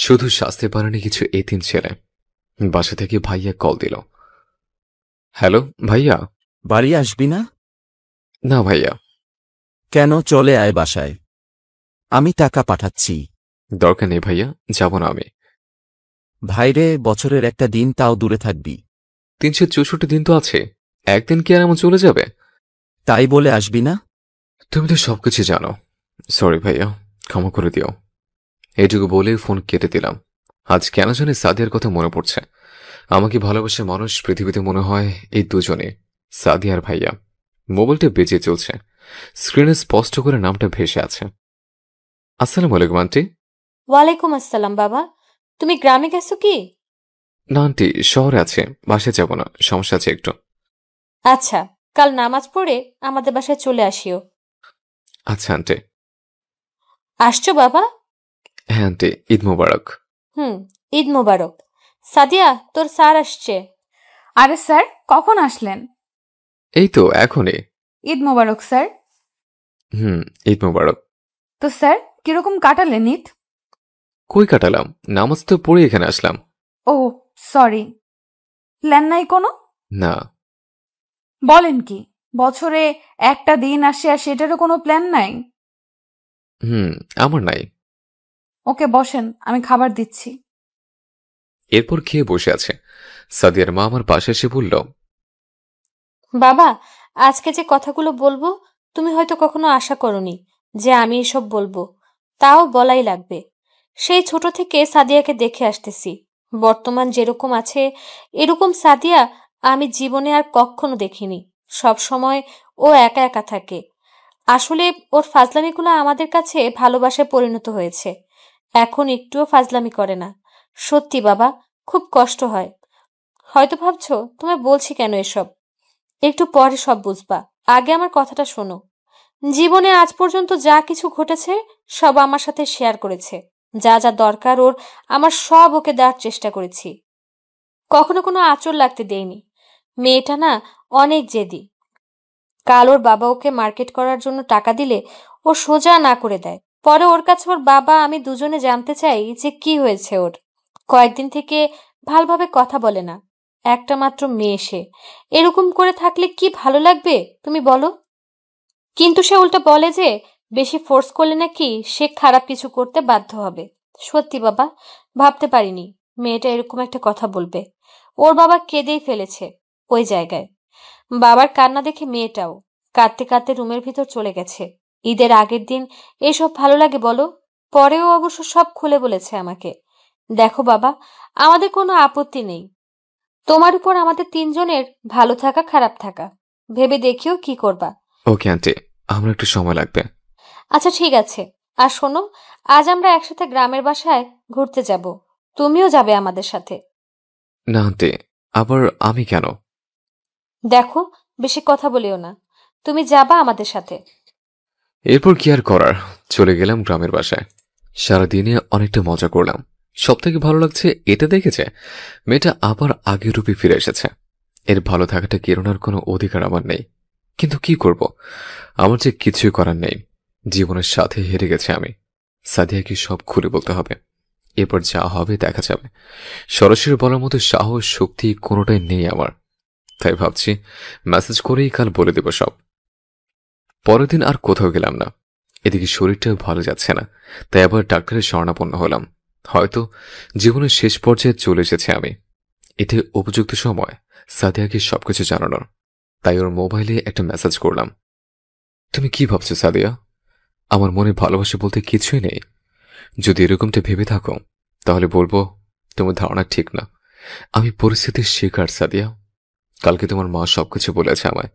শুধু সাজতে পারেনি কিছু এতিম ছেলে। বাসা থেকে ভাইয়া কল দিল। হ্যালো ভাইয়া। বাড়ি আসবি না? না ভাইয়া। কেন? চলে আয় বাসায়, আমি টাকা পাঠাচ্ছি। দরকার নেই ভাইয়া, যাব না আমি। ভাইরে, বছরের একটা দিন তাও দূরে থাকবি। 364 দিন তো আছে, একদিন কি আর এমন চলে যাবে? তাই বলে আসবি না? তুমি তো সবকিছু জানো। সরি ভাইয়া, ক্ষমা করে দিও। এইটুকু বলে ফোন কেটে দিলাম। আজ কেন জানি সাদিয়ার কথা মনে পড়ছে। আমাকে ভালোবাসে মানুষ পৃথিবীতে মনে হয় এই দুজনে, সাদিয়া আর ভাইয়া। মোবাইলটা বেজে চলছে, স্ক্রিনে স্পষ্ট করে নামটা ভেসে আছে। আসসালামু আলাইকুম আন্টি। ওয়ালাইকুম আসসালাম বাবা, তুমি গ্রামে গেছো কি? না আন্টি, শহরে আছে, বাসায় যাব না, সমস্যা আছে একটু। আচ্ছা, কাল নামাজ পড়ে আমাদের বাসায় চলে আসিও। আচ্ছা আন্টি। আসছো বাবা? হ্যাঁ আন্টি, ঈদ মোবারক। ঈদ মোবারক। সাদিয়া, তোর স্যার আসছে। আরে স্যার, কখন আসলেন? এই তো এখনই। ঈদ মোবারক স্যার। ঈদ মোবারক। তো স্যার, কিরকম কাটালেন ঈদ? কই কাটালাম, নামাজ তো পড়ে এখানে আসলাম। ও সরি, প্ল্যান নাই কোনো? না। বলেন কি, বছরে একটা দিন আসে আর সেটারও কোনো প্ল্যান নাই? আমার নাই। ওকে বসেন, আমি খাবার দিচ্ছি। এরপর খেয়ে বসে আছে। সাদিয়ার মা আমার পাশে এসে বলল, বাবা, আজকে যে কথাগুলো বলবো তুমি হয়তো কখনো আশা করনি যে আমি এসব বলবো, তাও বলাই লাগবে। সেই ছোট থেকে সাদিয়াকে দেখে আসতেছি, বর্তমান যেরকম আছে এরকম সাদিয়া আমি জীবনে আর কখনো দেখিনি। সব সময় ও একা একা থাকে। আসলে ওর ফাজলামিগুলো আমাদের কাছে ভালোবাসায় পরিণত হয়েছে। এখন একটুও ফাজলামি করে না। সত্যি বাবা, খুব কষ্ট হয়। হয়তো ভাবছো তোমায় বলছি কেন এসব, একটু পরে সব বুঝবা। আগে আমার কথাটা শোনো। জীবনে আজ পর্যন্ত যা কিছু ঘটেছে সব আমার সাথে শেয়ার করেছে। যা যা দরকার ওর, আমার সব ওকে দেওয়ার চেষ্টা করেছি। কখনো কোনো আঁচড় লাগতে দেইনি। মেয়েটা না অনেক জেদি। কাল ওর বাবা ওকে মার্কেট করার জন্য টাকা দিলে ও সোজা না করে দেয়। পরে ওর কাছে ওর বাবা আমি দুজনে জানতে চাই যে কি হয়েছে ওর। কয়েকদিন থেকে ভালোভাবে কথা বলে না। একটা মাত্র মেয়ে সে, এরকম করে থাকলে কি ভালো লাগবে তুমি বলো? কিন্তু সে উল্টো বলে যে বেশি ফোর্স করলে নাকি সে খারাপ কিছু করতে বাধ্য হবে। সত্যি বাবা, ভাবতে পারিনি মেয়েটা এরকম একটা কথা বলবে। ওর বাবা কেঁদেই ফেলেছে ওই জায়গায়। বাবার কান্না দেখে মেয়েটাও কাঁদতে কাঁদতে রুমের ভিতর চলে গেছে। ঈদের আগের দিন এসব ভালো লাগে বলো? পরেও অবশ্য সব খুলে বলেছে আমাকে। দেখো বাবা, আমাদের কোনো আপত্তি নেই। তোমার উপর আমাদের তিনজনের ভালো থাকা খারাপ থাকা, ভেবে দেখিও কি করবা। ওকে আন্টি, আমার একটু সময় লাগবে। আচ্ছা ঠিক আছে। আর শোনো, আজ আমরা একসাথে গ্রামের বাসায় ঘুরতে যাব, তুমিও যাবে আমাদের সাথে। না আন্টি, আবার আমি কেন? দেখো, বেশি কথা বলিও না, তুমি যাবা আমাদের সাথে। এরপর কি আর করার, চলে গেলাম গ্রামের বাসায়। সারাদিনে অনেকটা মজা করলাম। সব থেকে ভালো লাগছে এটা দেখেছে মেয়েটা আবার আগের রূপে ফিরে এসেছে। এর ভালো থাকাটা কেরোনার কোনো অধিকার আমার নেই, কিন্তু কি করব, আমার যে কিছুই করার নেই। জীবনের সাথে হেরে গেছে আমি। সাদিয়াকে সব খুলে বলতে হবে। এরপর যা হবে দেখা যাবে। সরাসরি বলার মতো সাহস শক্তি কোনোটাই নেই আমার। তাই ভাবছি মেসেজ করেই কাল বলে দেব সব। পরের দিন আর কোথাও গেলাম না। এদিকে শরীরটাও ভালো যাচ্ছে না, তাই আবার ডাক্তারের শরণাপন্ন হলাম। হয়তো জীবনের শেষ পর্যায়ে চলে এসেছে আমি। এতে উপযুক্ত সময় সাদিয়াকে সবকিছু জানানোর। তাই ওর মোবাইলে একটা মেসেজ করলাম। তুমি কি ভাবছো সাদিয়া? আমার মনে ভালোবাসা বলতে কিছুই নেই। যদি এরকমটা ভেবে থাকো তাহলে বলবো তোমার ধারণা ঠিক না। আমি পরিস্থিতির শিকার সাদিয়া। কালকে তোমার মা সবকিছু বলেছে আমায়।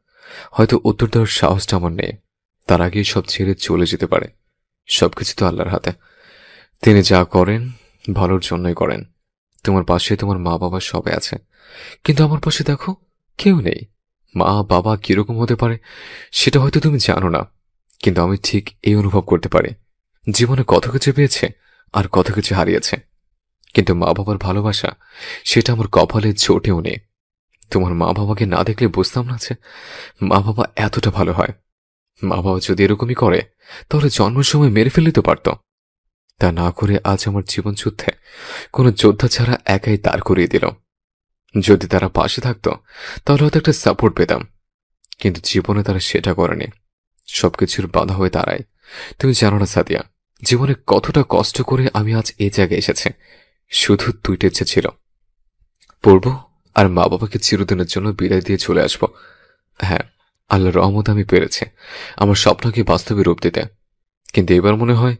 হয়তো উত্তর দেওয়ার সাহসটা আমার নেই। তার আগেই সব ছেড়ে চলে যেতে পারে। সবকিছু তো আল্লাহর হাতে। তিনি যা করেন ভালোর জন্যই করেন। তোমার পাশে তোমার মা বাবা সবাই আছে, কিন্তু আমার পাশে দেখো কেউ নেই। মা বাবা কিরকম হতে পারে সেটা হয়তো তুমি জানো না, কিন্তু আমি ঠিক এই অনুভব করতে পারি। জীবনে কত কিছু পেয়েছে আর কত কিছু হারিয়েছে, কিন্তু মা বাবার ভালোবাসা সেটা আমার কপালে জোটেও নেই। তোমার মা বাবাকে না দেখলে বুঝতাম না যে মা বাবা এতটা ভালো হয়। মা বাবা যদি এরকমই করে তাহলে জন্মের সময় মেরে ফেলতে তো পারত। তা না করে আজ আমার জীবন যুদ্ধে কোনো যোদ্ধা ছাড়া একাই দাঁড় করিয়ে দিল। যদি তারা পাশে থাকতো তাহলে হয়তো একটা সাপোর্ট পেতাম, কিন্তু জীবনে তারা সেটা করেনি। সবকিছুর বাধা হয়ে দাঁড়ায়। তুমি জানো না সাদিয়া, জীবনে কতটা কষ্ট করে আমি আজ এই জায়গায় এসেছি। শুধু দুইটা ইচ্ছে ছিল, পড়ব আর মা বাবাকে চিরদিনের জন্য বিদায় দিয়ে চলে আসব। হ্যাঁ, আল্লাহর রহমত আমি পেরেছি আমার স্বপ্নকে বাস্তবে রূপ দিতে। কিন্তু এবার মনে হয়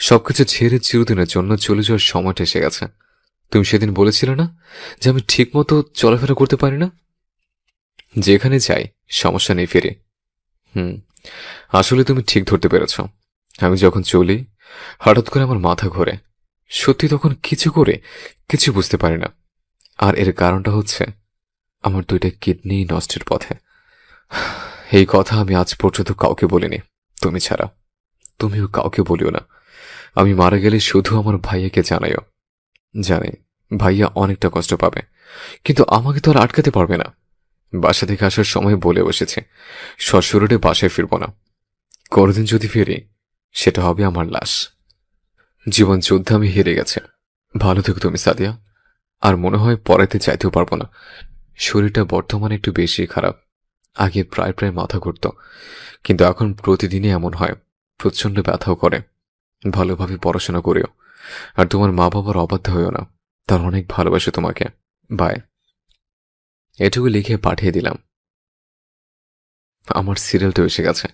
সবকিছু ছেড়ে চিরদিনের জন্য চলে যাওয়ার সময়টা এসে গেছে। তুমি সেদিন বলেছিলে না যে আমি ঠিক মতো চলাফেরা করতে পারি না? যেখানে যাই সমস্যা নেই ফিরে। আসলে তুমি ঠিক ধরতে পেরেছ। আমি যখন চলি হঠাৎ করে আমার মাথা ঘোরে। সত্যি তখন কিছু করে কিছু বুঝতে পারি না। আর এর কারণটা হচ্ছে আমার দুইটা কিডনি নষ্টের পথে। এই কথা আমি আজ পর্যন্ত কাউকে বলিনি, তুমি ছাড়া। তুমিও কাউকে বলিও না। আমি মারা গেলে শুধু আমার ভাইয়াকে জানাইও। জানি ভাইয়া অনেকটা কষ্ট পাবে, কিন্তু আমাকে তো আর আটকাতে পারবে না। বাসা থেকে আসার সময় বলে বসেছে সশরীরে বাসায় ফিরব না। কোনদিন যদি ফিরি সেটা হবে আমার লাশ। জীবন যুদ্ধে আমি হেরে গেছে। ভালো থেকো তুমি সাদিয়া। আর মনে হয় পড়াইতে চাইতেও পারবো না। শরীরটা বর্তমানে একটু বেশি খারাপ। আগে প্রায় প্রায় মাথা ঘুরত, কিন্তু এখন প্রতিদিনই এমন হয়। প্রচন্ড ব্যথাও করে। ভালোভাবে পড়াশোনা করিও, আর তোমার মা বাবার অবাধ্য হইও না। তার অনেক ভালোবাসে তোমাকে। বাই। এটুকু লিখে পাঠিয়ে দিলাম। আমার সিরিয়ালটা এসে গেছে।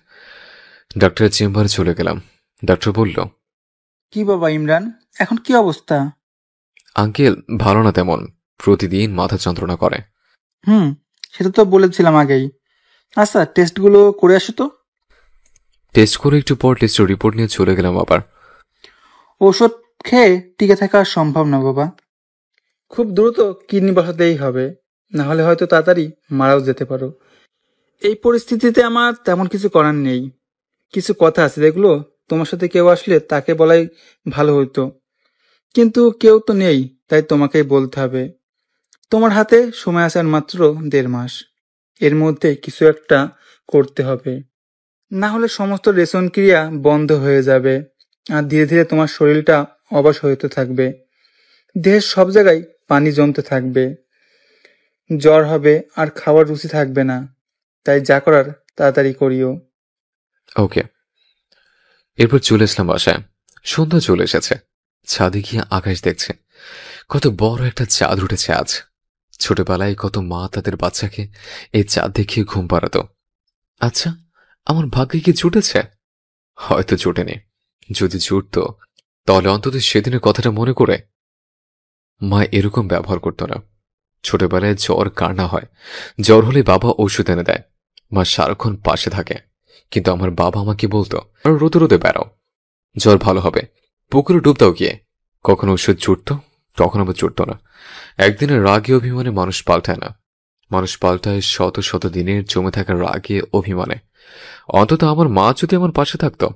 ডাক্তারের চেম্বারে চলে গেলাম। ডাক্তার বলল, কি বাবা ইমরান, এখন কি অবস্থা? আঙ্কেল ভালো না তেমন, প্রতিদিন মাথা যন্ত্রণা করে। সেটা তো বলেছিলাম আগেই। আচ্ছা, টেস্টগুলো করে আসো তো। টেস্ট করে একটু পর টেস্টের রিপোর্ট নিয়ে চলে গেলাম আবার। ওষুধ খেয়ে টিকে থাকা সম্ভব না বাবা। খুব দ্রুত কিডনি বসাতেই হবে, না হলে হয়তো তাড়াতাড়ি মারাও যেতে পারো। এই পরিস্থিতিতে আমার তেমন কিছু করার নেই। কিছু কথা আছে যেগুলো তোমার সাথে কেউ আসলে তাকে বলাই ভালো হতো, কিন্তু কেউ তো নেই, তাই তোমাকেই বলতে হবে। তোমার হাতে সময় আছে আর মাত্র 1.5 মাস। এর মধ্যে কিছু একটা করতে হবে, না হলে সমস্ত রেশন ক্রিয়া বন্ধ হয়ে যাবে আর ধীরে ধীরে তোমার শরীরটা অবশ হতে থাকবে। দেহের সব জায়গায় পানি জমতে থাকবে, জ্বর হবে আর খাওয়ার রুচি থাকবে না। তাই যা করার তাড়াতাড়ি করিও। ওকে। এরপর চলে আসলাম বাসায়। সন্ধ্যা চলে এসেছে। ছাদে গিয়ে আকাশ দেখছে। কত বড় একটা চাঁদ উঠেছে আজ। ছোটবেলায় কত মা তাদের বাচ্চাকে এই চাঁদ দেখিয়ে ঘুম পাড়াতো। আচ্ছা, আমার ভাগ্যে কি জুটেছে? হয়তো জুটেনি। যদি জুটত তাহলে অন্তত সেদিনের কথাটা মনে করে। মা এরকম ব্যবহার করত না। ছোটবেলায় জ্বর কার না হয়, জ্বর হলে বাবা ওষুধ এনে দেয়। মা সারাক্ষণ পাশে থাকে, কিন্তু আমার বাবা আমাকে বলতো আর রোদে রোদে বেড়াও, জ্বর ভালো হবে, পুকুরে ডুব দাও গিয়ে। কখনো ওষুধ জুটত, কখনো আবার জুটত না। একদিনের রাগে অভিমানে মানুষ পাল্টায় না, মানুষ পাল্টায় শত শত দিনের জমে থাকা রাগে অভিমানে। অন্তত আমার মা যদি আমার পাশে থাকতো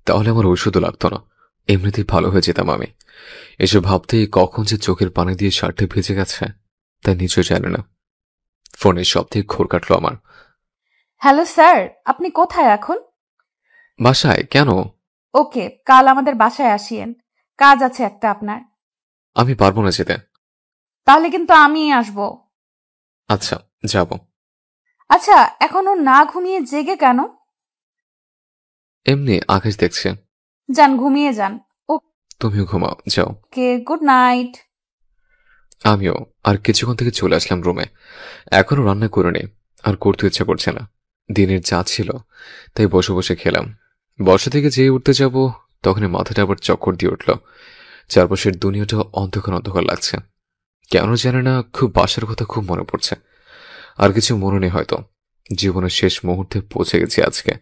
তাহলে আমার ওষুধও লাগতো না, এমনিতেই ভালো হয়ে যেতাম আমি। এসব ভাবতেই কখন যে চোখের পানি দিয়ে শার্টে ভিজে গেছে তা নিজেও জানে না। ফোনের সব থেকে ঘোর কাটলো আমার। হ্যালো স্যার, আপনি কোথায় এখন? বাসায়? কেন? ওকে, কাল আমাদের বাসায় আসিয়েন, কাজ আছে একটা আপনার। আমি পারবো না যেতে। তাহলে কিন্তু আমিই আসবো। আচ্ছা, যাব। আচ্ছা, এখনো না ঘুমিয়ে জেগে কেন? এমনি আকাশ দেখছে। যান, ঘুমিয়ে যান। তুমিও ঘুমাও, যাও। ওকে, গুড নাইট। আমিও আর কিছুক্ষণ থেকে চলে আসলাম রুমে। এখনো রান্না করিনি, আর করতে ইচ্ছা করছে না। দিনের যা ছিল তাই বসে বসে খেলাম। বসা থেকে যেই উঠতে যাব তখনই মাথাটা আবার চক্কর দিয়ে উঠল। চারপাশের দুনিয়াটা অন্ধকার অন্ধকার লাগছে। কেন জানে না, খুব বাসার কথা খুব মনে পড়ছে। আর কিছু মনে নেই, হয়তো জীবনের শেষ মুহূর্তে পৌঁছে গেছি আজকে।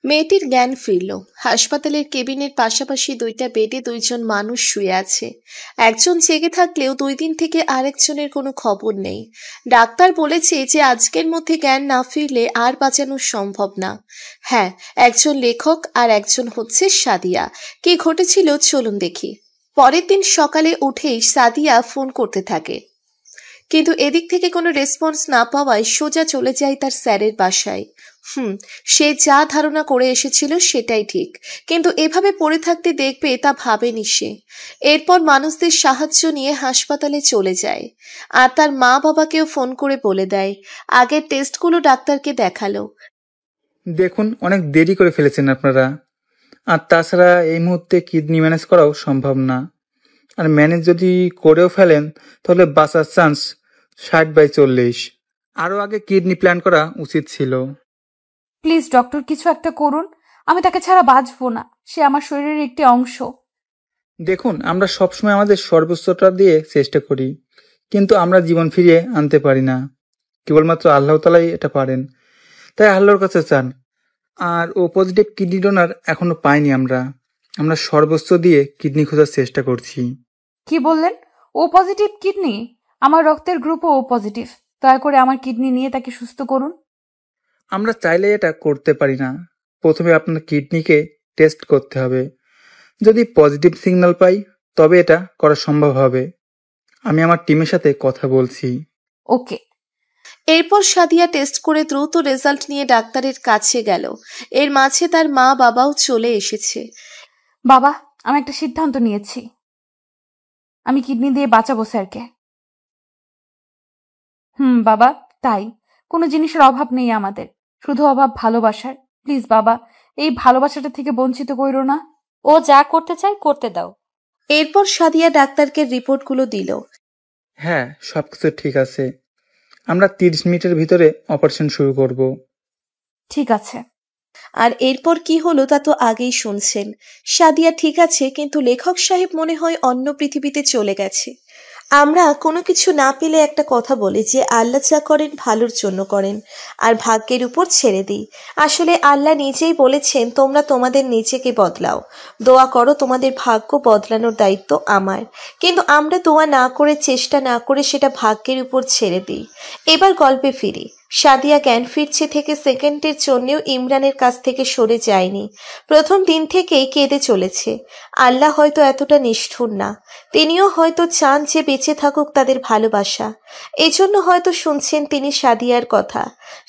মেয়েটির জ্ঞান ফিরল। হাসপাতালের কেবিনের পাশাপাশি দুইটা বেডে দুইজন মানুষ শুয়ে আছে। একজন জেগে থাকলেও 2 দিন থেকে আরেকজনের কোনো খবর নেই। ডাক্তার বলেছে যে আজকের মধ্যে জ্ঞান না ফিরলে আর বাঁচানো সম্ভব না। হ্যাঁ, একজন লেখক আর একজন হচ্ছে সাদিয়া। কি ঘটেছিল চলুন দেখি। পরের দিন সকালে উঠেই সাদিয়া ফোন করতে থাকে, কিন্তু এদিক থেকে কোনো রেসপন্স না পাওয়ায় সোজা চলে যায় তার স্যারের বাসায়। সে যা ধারণা করে এসেছিল সেটাই ঠিক, কিন্তু এভাবে পড়ে থাকতে দেখবে তা ভাবেনি সে। এরপর মানুষদের সাহায্য নিয়ে হাসপাতালে চলে যায়, আর তার মা বাবাকেও ফোন করে বলে দেয়। আগের টেস্টগুলো ডাক্তারকে দেখালো। দেখুন, অনেক দেরি করে ফেলেছেন আপনারা। আর তাছাড়া এই মুহূর্তে কিডনি ম্যানেজ করাও সম্ভব না। আর ম্যানেজ যদি করেও ফেলেন তাহলে বাঁচার চান্স 60/40। আরও আগে কিডনি প্ল্যান করা উচিত ছিল। প্লিজ ডক্টর, কিছু একটা করুন। আমি তাকে ছাড়া বাঁচবো না, সে আমার শরীরের একটি অংশ। দেখুন, আমরা সবসময় আমাদের সর্বোচ্চটা দিয়ে চেষ্টা করি, কিন্তু আমরা জীবন ফিরিয়ে আনতে পারি না। কেবলমাত্র আল্লাহ তালাই এটা পারেন, তাই আল্লাহর কাছে চান। আর ও পজিটিভ কিডনি ডোনার এখনো পাইনি আমরা। আমরা সর্বোচ্চ দিয়ে কিডনি খোঁজার চেষ্টা করছি। কি বললেন? ও পজিটিভ কিডনি? আমার রক্তের গ্রুপও ও পজিটিভ। দয়া করে আমার কিডনি নিয়ে তাকে সুস্থ করুন। আমরা চাইলে এটা করতে পারি না। প্রথমে আপনার কিডনিকে টেস্ট করতে হবে। যদি পজিটিভ সিগন্যাল পাই তবে এটা করা সম্ভব হবে। আমি আমার টিমের সাথে কথা বলছি। ওকে। এরপর সাদিয়া টেস্ট করে দ্রুত রেজাল্ট নিয়ে ডাক্তারের কাছে গেল। এর মাঝে তার মা বাবাও চলে এসেছে। বাবা, আমি একটা সিদ্ধান্ত নিয়েছি। আমি কিডনি দিয়ে বাঁচাবো স্যারকে। বাবা, তাই কোনো জিনিসের অভাব নেই আমাদের, শুধু অভাব ভালোবাসার। প্লিজ বাবা, এই ভালোবাসাটা থেকে বঞ্চিত কইরো না। ও যা করতে চায় করতে দাও। এরপর সাদিয়া ডাক্তারকে রিপোর্টগুলো দিল। হ্যাঁ, সবকিছু ঠিক আছে। আমরা 30 মিনিটের ভিতরে অপারেশন শুরু করব। ঠিক আছে। আর এরপর কি হলো তা তো আগেই শুনছেন। সাদিয়া ঠিক আছে, কিন্তু লেখক সাহেব মনে হয় অন্য পৃথিবীতে চলে গেছে। আমরা কোনো কিছু না পেলে একটা কথা বলি যে আল্লাহ যা করেন ভালোর জন্য করেন, আর ভাগ্যের উপর ছেড়ে দিই। আসলে আল্লাহ নিজেই বলেছেন, তোমরা তোমাদের নিজেকে বদলাও, দোয়া করো, তোমাদের ভাগ্য বদলানোর দায়িত্ব আমার। কিন্তু আমরা দোয়া না করে, চেষ্টা না করে সেটা ভাগ্যের উপর ছেড়ে দিই। এবার গল্পে ফিরি। সাদিয়া জ্ঞান ফিরছে থেকে সেকেন্ডের জন্যেও ইমরানের কাছ থেকে সরে যায়নি। প্রথম দিন থেকেই কেঁদে চলেছে। আল্লাহ হয়তো এতটা নিষ্ঠুর না, তিনিও হয়তো চান যে বেঁচে থাকুক তাদের ভালোবাসা। এজন্য হয়তো শুনছেন তিনি সাদিয়ার কথা।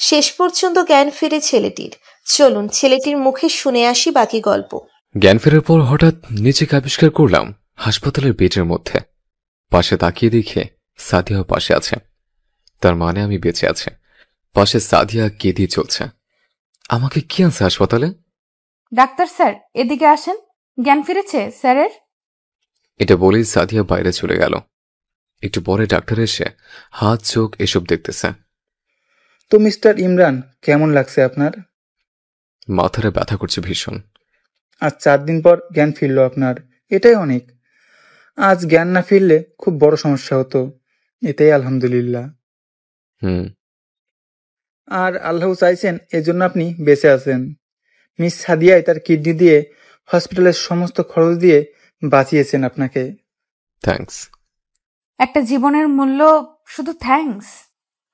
শেষ পর্যন্ত জ্ঞান ফিরে ছেলেটির। চলুন ছেলেটির মুখে শুনে আসি বাকি গল্প। জ্ঞান ফেরার পর হঠাৎ নিজেকে আবিষ্কার করলাম হাসপাতালের বেডের মধ্যে। পাশে তাকিয়ে দেখে সাদিয়া পাশে আছে, তার মানে আমি বেঁচে আছে। পাশে সাদিয়া কেঁদে চলছে। আমাকে কি আনছে হাসপাতালে? ডাক্তার স্যার, এদিকে আসেন। জ্ঞান ফিরেছে স্যারের। এটা বলেই সাদিয়া বাইরে চলে গেল। একটু পরে ডাক্তার এসে হাত চোখ এসব দেখতেছে। তো মিস্টার ইমরান, কেমন লাগছে আপনার? মাথাটা ব্যথা করছে ভীষণ। আজ 4 দিন পর জ্ঞান ফিরল আপনার, এটাই অনেক। আজ জ্ঞান না ফিরলে খুব বড় সমস্যা হতো। এটাই আলহামদুলিল্লাহ। আর আল্লাহ চাইছেন এজন্য আপনি বেঁচে আছেন। মিস সাদিয়াই তার কিডনি দিয়ে হসপিটালের সমস্ত খরচ দিয়ে বাঁচিয়েছেন আপনাকে। থ্যাঙ্কস। একটা জীবনের মূল্য শুধু থ্যাঙ্কস?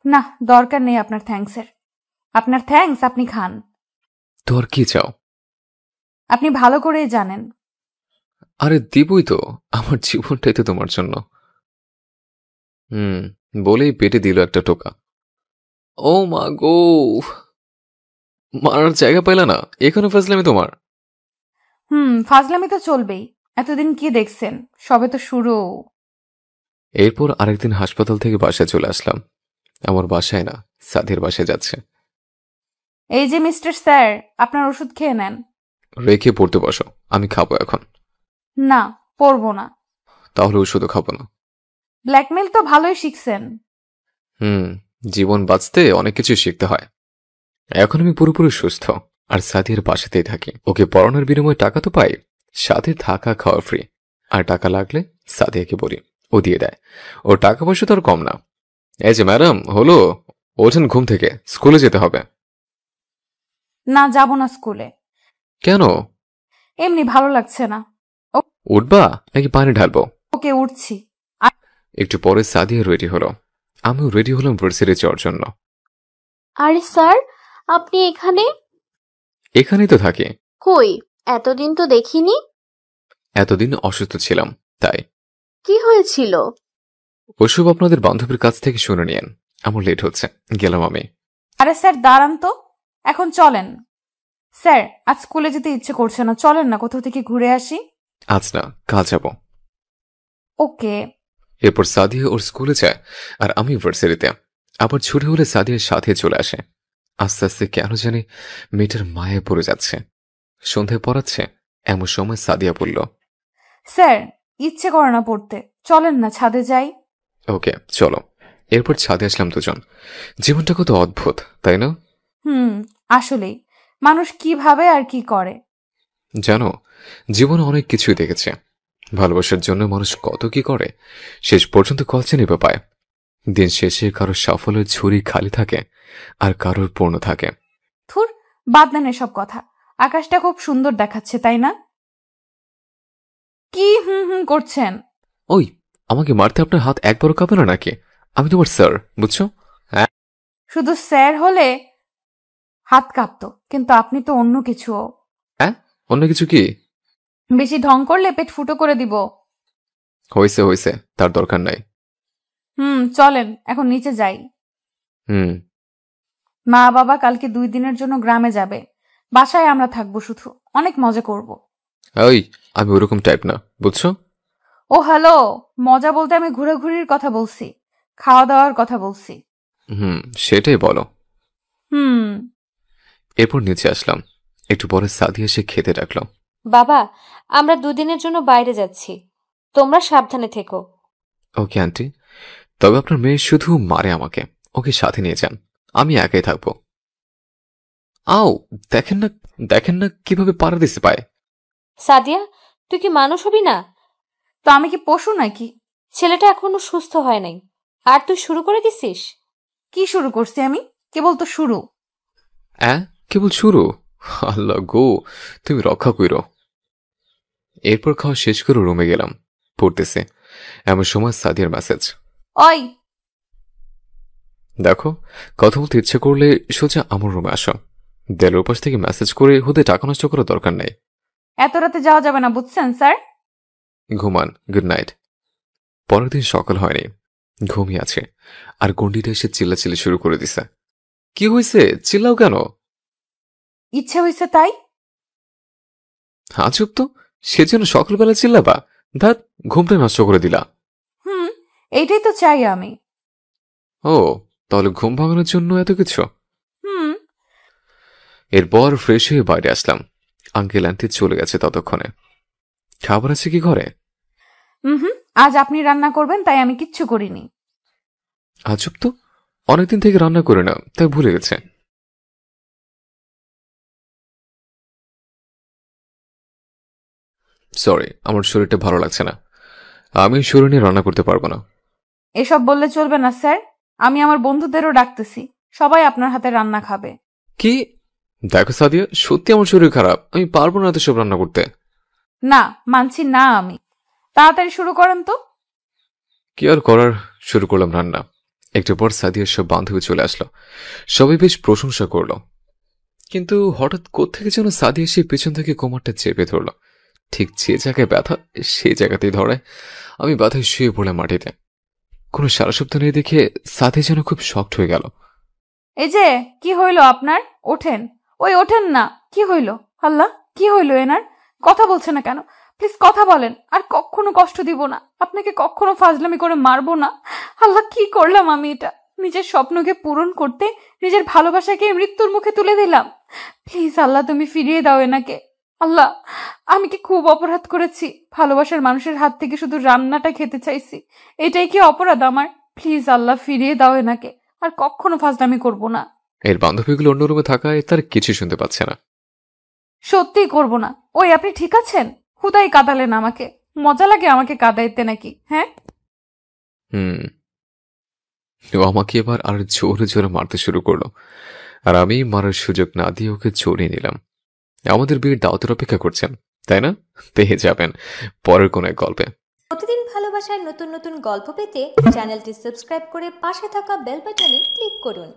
না, দরকার নেই আপনার থ্যাঙ্কসের। আপনার থ্যাঙ্কস আপনি খান। তোর কি চাও? আপনি ভালো করেই জানেন। আরে দিবই তো, আমার জীবনটাই তো তোমার জন্য। বলেই পেটে দিল একটা টোকা। ও মা গো, মারার জায়গা পাইলা না, এখানে ফাজলামি তোমার। ফাজলামি তো চলবেই। এতদিন কি দেখছেন, সবে তো শুরু। এরপর আরেকদিন হাসপাতাল থেকে বাসায় চলে আসলাম। আমার বাসায় না, সাদিয়ার বাসায় যাচ্ছে। এই যে মিস্টার স্যার, আপনার ওষুধ খেয়ে নেন। রেখে পড়তে বসো, আমি খাবো এখন। না, পড়বো না। তাহলে ওষুধও খাবো না। ব্ল্যাকমেল তো ভালোই শিখছেন। জীবন বাঁচতে অনেক কিছু শিখতে হয়। এখন আমি পুরোপুরি সুস্থ আর সাদিয়ার বাসাতেই থাকি। ওকে পড়ানোর বিনিময়ে টাকা তো পাই, সাথে থাকা খাওয়া ফ্রি। আর টাকা লাগলে সাদিয়াকে বলি, ও দিয়ে দেয়। ওর টাকা পয়সা তো আর কম না। এই যে ম্যাডাম, হলো ওঠেন ঘুম থেকে, স্কুলে যেতে হবে। না, যাব না স্কুলে। কেন? এমনি ভালো লাগছে না। উঠবা নাকি পানি ঢালবো? ওকে, উঠছি। একটু পরে সাদিয়া রেডি হলো, আমিও রেডি হলাম ভার্সিটি যাওয়ার জন্য। আরে স্যার, আপনি এখানে? এখানেই তো থাকি। কই, এতদিন তো দেখিনি। এতদিন অসুস্থ ছিলাম, তাই। কি হয়েছিল? ওইসব আপনাদের বান্ধবীর কাছ থেকে শুনে নিয়েন। আমার লেট হচ্ছে, গেলাম আমি। আরে স্যার দাঁড়ান তো, এখন চলেন। স্যার, আজ স্কুলে যেতে ইচ্ছে করছে না, চলেন না কোথাও থেকে ঘুরে আসি। আজ না, কাল যাব। ওকে। এরপর সাদিয়া ওর স্কুলে যায় আর আমি ভার্সিটিতে। আবার ছুটি হলে সাদিয়ার সাথে চলে আসে। আস্তে আস্তে কেন জানি মেয়েটার মায়ে পড়ে যাচ্ছে। সন্ধ্যায় পড়াচ্ছে, এমন সময় সাদিয়া বলল, স্যার, ইচ্ছে করে না পড়তে, চলেন না ছাদে যাই। ওকে চলো। এরপর ছাদে আসলাম দুজন। জীবনটা কত অদ্ভুত, তাই না? আসলেই, মানুষ কি ভাবে আর কি করে। জানো, জীবনে অনেক কিছুই দেখেছে। ভালোবাসার জন্য মানুষ কত কি করে, শেষ পর্যন্ত কলচে নেবে পায়। দিন শেষে কারোর সাফল্যের ঝুড়ি খালি থাকে আর কারোর পূর্ণ থাকে। থুর, বাদ দেন এসব কথা। আকাশটা খুব সুন্দর দেখাচ্ছে, তাই না? কি করছেন? ওই, আমাকে মারতে আপনার হাত একবারও কাঁপে না নাকি? আমি তোমার স্যার, বুঝছো? হ্যাঁ, শুধু স্যার হলে হাত কাঁপতো, কিন্তু আপনি তো অন্য কিছু। হ্যাঁ, অন্য কিছু কি? বেশি ঢং করলে পেট ফুটো করে দিব। হয়েছে হয়েছে, তার দরকার নাই। চলেন এখন নিচে যাই। মা বাবা কালকে 2 দিনের জন্য গ্রামে যাবে, বাসায় আমরা থাকবো, শুধু অনেক মজা করব। ওই, আমি ওরকম টাইপ না, বুঝছো? ও হ্যালো, মজা বলতে আমি ঘোরাঘুরির কথা বলছি, খাওয়া দাওয়ার কথা বলছি। সেটাই বলো। এরপর নিচে আসলাম। একটু পরে সাদিয়া এসে খেতে ডাকলো। বাবা, আমরা 2 দিনের জন্য বাইরে যাচ্ছি, তোমরা সাবধানে থেকো। ওকে আন্টি, তবে আপনার মেয়ে শুধু মারে আমাকে, ওকে সাথে নিয়ে যান, আমি একাই থাকবো। আও, দেখেন না কিভাবে পাড়া দিতে পায়। সাদিয়া, তুই কি মানুষ হবি না? তো আমি কি পশু নাকি? ছেলেটা এখনো সুস্থ হয় নাই, আর তুই শুরু করে দিছিস? কি শুরু করছি আমি? কেবল তো শুরু। কেবল শুরু? আল্লাহ গো, তুমি রক্ষা কইরো। এরপর খাওয়া শেষ করে রুমে গেলাম, পড়তেছে। এমন সময় সাদিয়ার মেসেজ। ওই দেখো, কথা বলতে ইচ্ছে করলে সোজা আমার রুমে আসো। দেয়ালের উপাস থেকে মেসেজ করে হুদে টাকা নষ্ট করার দরকার নেই। এত রাতে যাওয়া যাবে না, বুঝছেন স্যার? ঘুমান, গুড নাইট। পরের দিন সকাল হয়নি, ঘুমিয়ে আছে আর গন্ডিটা এসে চিল্লাচিল্লি শুরু করে দিছে। কি হয়েছে, চিল্লাও কেন? ইচ্ছে হয়েছে তাই। চুপ তো, সেজন্য সকালবেলা চিল্লাবা? ধাত, ঘুমটা নষ্ট করে দিলা। এইটাই তো চাই আমি। ও, তাহলে ঘুম ভাঙানোর জন্য এত কিছু? এরপর ফ্রেশ হয়ে বাইরে আসলাম। আঙ্কেল আন্টি চলে গেছে ততক্ষণে। খাবার আছে কি ঘরে? আজ আপনি রান্না করবেন, তাই আমি কিচ্ছু করিনি। আজব তো, অনেকদিন থেকে রান্না করে না, তাই ভুলে গেছে। সরি, আমার শরীরটা ভালো লাগছে না, আমি শরীর নিয়ে রান্না করতে পারবো না। এসব বললে চলবে না স্যার, আমি আমার বন্ধুদেরও ডাকতেছি, সবাই আপনার হাতে রান্না খাবে। কি? দেখো সাদিয়া, সত্যি আমার শরীর খারাপ, আমি পারবো না এত সব রান্না করতে। না, মানছি না আমি। তাড়াতাড়ি শুরু করেন তো। কি আর করার, শুরু করলাম রান্না। একটু পর সাদিয়ার সব বান্ধবী চলে আসলো, সবাই বেশ প্রশংসা করলো। কিন্তু হঠাৎ কোত্থেকে যেন সাদিয়া সে পেছন থেকে কোমরটা চেপে ধরলো। ঠিক যে জায়গায় ব্যথা সেই জায়গাতেই ধরায়। আমি ব্যথায় শুয়ে পড়লাম মাটিতে। কোনো সারা শব্দ নেই দেখে সাদিয়া যেন খুব শক্ট হয়ে গেল। এই যে, কি হইল আপনার? ওঠেন, ওঠেন না। কি হইল? আল্লাহ, কি হইল এনার? কথা বলছে না কেন? প্লিজ কথা বলেন। আর কখনো কষ্ট দিব না আপনাকে, কখনো ফাজলামি করে মারবো না। আল্লাহ, কি করলাম আমি এটা? নিজের স্বপ্নকে পূরণ করতে নিজের ভালোবাসাকে মৃত্যুর মুখে তুলে দিলাম। প্লিজ আল্লাহ, তুমি ফিরিয়ে দাও এনাকে। আল্লাহ, আমি কি খুব অপরাধ করেছি? ভালোবাসার মানুষের হাত থেকে শুধু রান্নাটা খেতে চাইছি, এটাই কি অপরাধ আমার? প্লিজ আল্লাহ, ফিরিয়ে দাও এনাকে। আর কখনো ফাজলামি করব না। এর বান্ধবীগুলো অন্য রুমে থাকায় তার কিছু শুনতে পাচ্ছে না। সত্যিই করব না। আপনি ঠিক আছেন? হুদাই কাঁদালেন আমাকে। মজা লাগে আমাকে কাঁদাইতে নাকি? হ্যাঁ, ও আমাকে এবার আর জোরে জোরে মারতে শুরু করলো, আর আমি মারার সুযোগ না দিয়ে ওকে জড়িয়ে নিলাম। আমাদের বিয়ের দাওয়াতের অপেক্ষা করছেন, তাই না? পেয়ে যাবেন পরের কোনো এক গল্পে। প্রতিদিন ভালোবাসার নতুন নতুন গল্প পেতে চ্যানেলটি সাবস্ক্রাইব করে পাশে থাকা বেল বাটনে ক্লিক করুন।